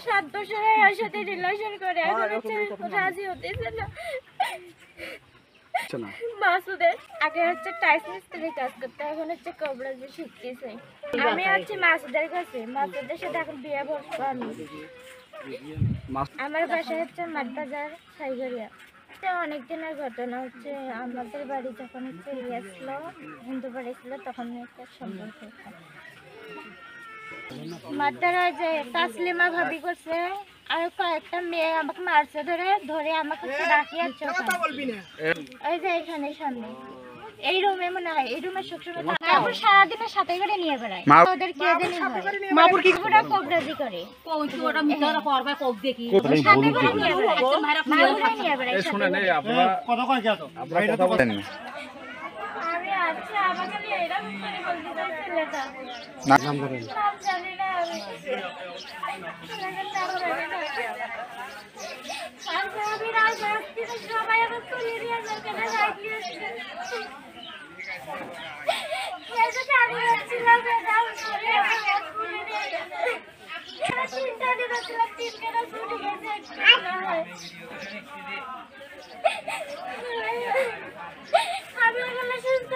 7 বছরের ওর সাথে রিলেশন করে এখন হচ্ছে রাজি হতেছে না। মাসুদের আগে হচ্ছে টাইস মিস্ত্রি কাজ করতে, এখন হচ্ছে কবরাজি শিখতেছে। আমি হচ্ছে মাসুদের কাছে, মাসুদের সাথে এখন বিয়ে বসবো আমি। আমার বাসা হচ্ছে মাঠবাজার সাইগরিয়া। অনেক দিনের ঘটনা হচ্ছে, আমাদের বাড়ি যখন হচ্ছে ইয়ে ছিল, হিন্দু বাড়ি ছিল, তখন একটা সম্পর্ক মারধর হয় যে তাসলিমা ভাবি করছে, আর কয়েকটা মেয়ে আমাকে মারছে, ধরে আমাকে রাখিয়াছে ওই যে এখানে সামনে এই রুমে, মনে হয় এই রুমে সবসময় এখন সারাদিনের সাথে করে নিয়ে বেড়ায়। ওদের কে জানি মাপুর কি করে কবরাজি করে, ওটা মিটারা করবে কোক দেখি সাথে করে নিয়ে বেড়ায়। শুনেন এই আপনারা কথা কয় কি আপনারা কথা বলেন আমি আচ্ছা আমাকে এরকম করে বলতে চাইছিলেটা নাম করেন নাম জানি না আমি। আর আমি রাত রাত্রি সবাই আমার তুলে নিয়ে যাচ্ছে না রাখিয়েছে। এসে আমি ছিলাম দাও করে তুলে নিয়ে গেছে। চিন্তা দিতে ছিল 3 কেনা ছুটি গেছে। আমি এখানে সুস্থ